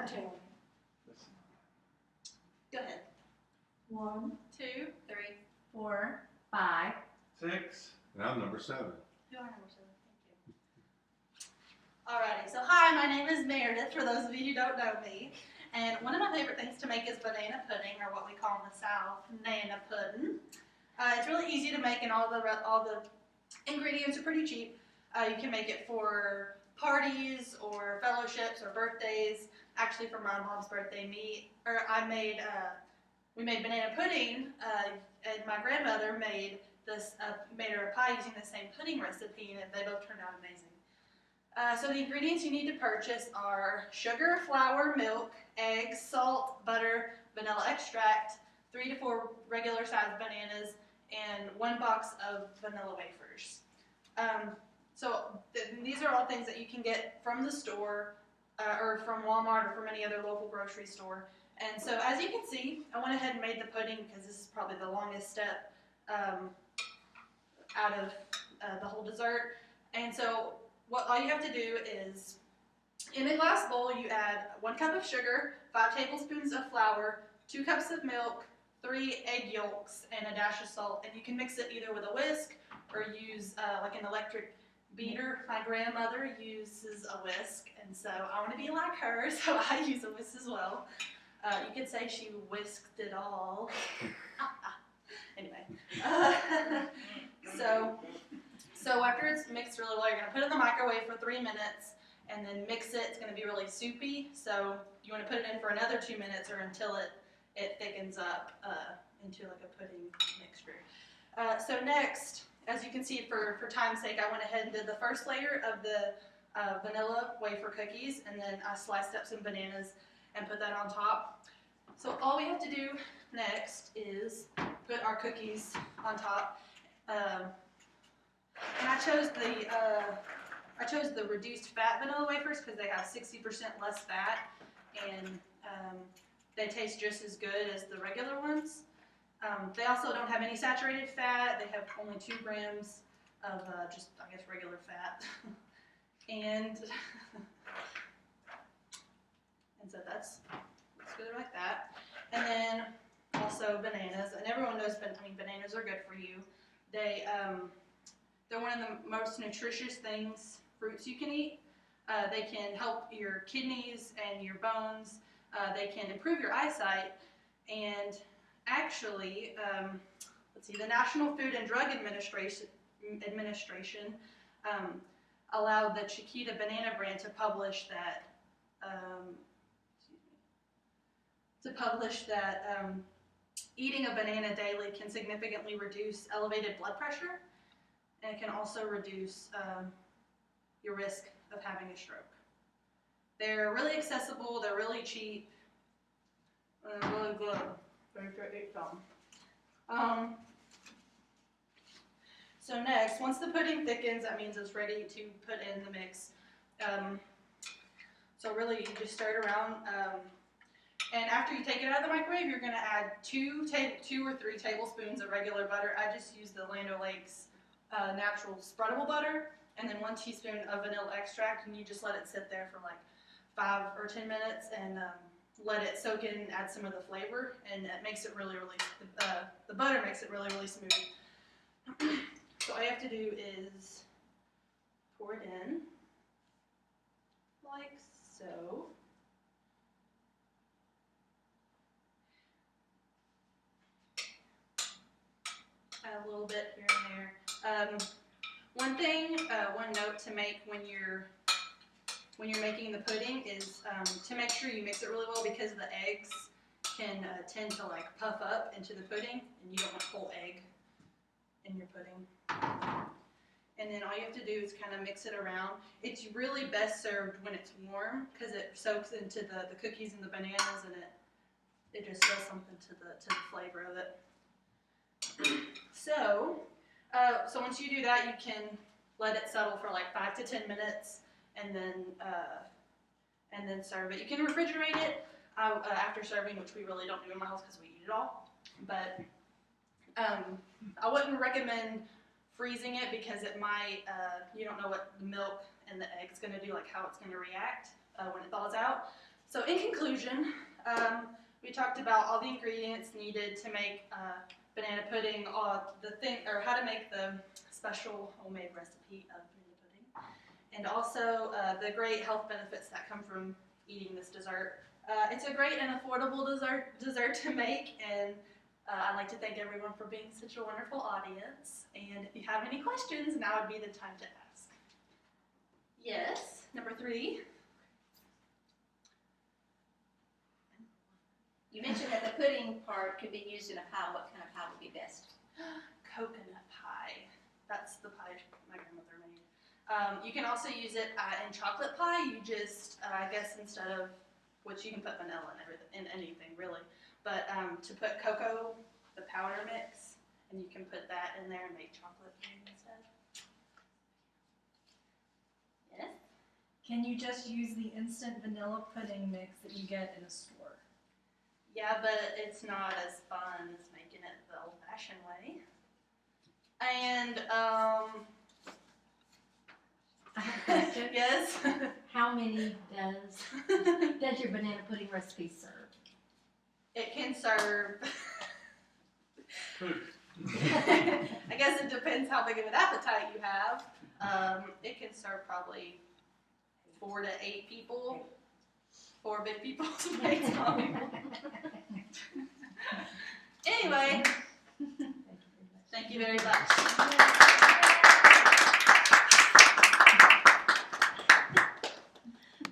2. Go ahead. 1, 2, 3. 4, 5, 6. And I'm number 7. You are number 7. Thank you. Alrighty. So hi, my name is Meredith. For those of you who don't know me, and one of my favorite things to make is banana pudding, or what we call in the South, nana pudding. It's really easy to make, and all the ingredients are pretty cheap. You can make it for parties or fellowships or birthdays. Actually, for my mom's birthday, we made banana pudding, and my grandmother made her a pie using the same pudding recipe, and they both turned out amazing. So the ingredients you need to purchase are sugar, flour, milk, eggs, salt, butter, vanilla extract, 3 to 4 regular sized bananas, and 1 box of vanilla wafers. These are all things that you can get from the store, or from Walmart, or from any other local grocery store. And so as you can see, I went ahead and made the pudding because this is probably the longest step out of the whole dessert. And so all you have to do is, in a glass bowl, you add 1 cup of sugar, 5 tablespoons of flour, 2 cups of milk, 3 egg yolks, and a dash of salt. And you can mix it either with a whisk or use like an electric beater. My grandmother uses a whisk, and so I want to be like her, so I use a whisk as well. You could say she whisked it all. Anyway, so after it's mixed really well, you're going to put it in the microwave for 3 minutes and then mix it. It's going to be really soupy, so you want to put it in for another 2 minutes or until it thickens up into like a pudding mixture. So next, as you can see, for time's sake, I went ahead and did the first layer of the vanilla wafer cookies, and then I sliced up some bananas and put that on top. So all we have to do next is put our cookies on top. And I chose the reduced fat vanilla wafers because they have 60% less fat, and they taste just as good as the regular ones. They also don't have any saturated fat. They have only 2 grams of just, I guess, regular fat. and so that's good like that. And then also bananas, and everyone knows bananas are good for you. They're one of the most nutritious fruits you can eat. They can help your kidneys and your bones. They can improve your eyesight, and actually, the National Food and Drug Administration allowed the Chiquita Banana brand to publish that eating a banana daily can significantly reduce elevated blood pressure, and it can also reduce your risk of having a stroke. They're really accessible, they're really cheap, and they're really good. So next, once the pudding thickens, that means it's ready to put in the mix. So really, you just stir it around. And after you take it out of the microwave, you're going to add 2 or 3 tablespoons of regular butter. I just use the Land O'Lakes natural spreadable butter, and then 1 teaspoon of vanilla extract, and you just let it sit there for like 5 or 10 minutes and let it soak in and add some of the flavor, and it makes it really, the butter makes it really, really smooth. So all you have to do is pour it in like so. Add a little bit here and there. One note to make when you're making the pudding is to make sure you mix it really well, because the eggs can tend to like puff up into the pudding, and you don't want whole egg in your pudding. And then all you have to do is kind of mix it around. It's really best served when it's warm because it soaks into the cookies and the bananas, and it just does something to the flavor of it. So once you do that, you can let it settle for like 5 to 10 minutes, and then serve it. You can refrigerate it after serving, which we really don't do in my house because we eat it all. But I wouldn't recommend freezing it because it might, you don't know what the milk and the egg's going to do, like how it's going to react when it thaws out. So in conclusion, we talked about all the ingredients needed to make banana pudding, how to make the special homemade recipe of banana pudding, and also the great health benefits that come from eating this dessert. It's a great and affordable dessert to make, and I'd like to thank everyone for being such a wonderful audience. And if you have any questions, now would be the time to ask. Yes, number 3. You mentioned that the pudding part could be used in a pie. What kind of pie would be best? Coconut pie. That's the pie my grandmother made. You can also use it in chocolate pie. You just, I guess instead of, which you can put vanilla in everything, in anything really, but to put cocoa, the powder mix, and you can put that in there and make chocolate pudding instead. Yes? Can you just use the instant vanilla pudding mix that you get in a store? Yeah, but it's not as fun as making it the old-fashioned way. And, I have a question. yes? How many does your banana pudding recipe serve? It can serve, I guess it depends how big of an appetite you have. It can serve probably 4 to 8 people. 4 big people, 8 small people. Anyway, thank you very much.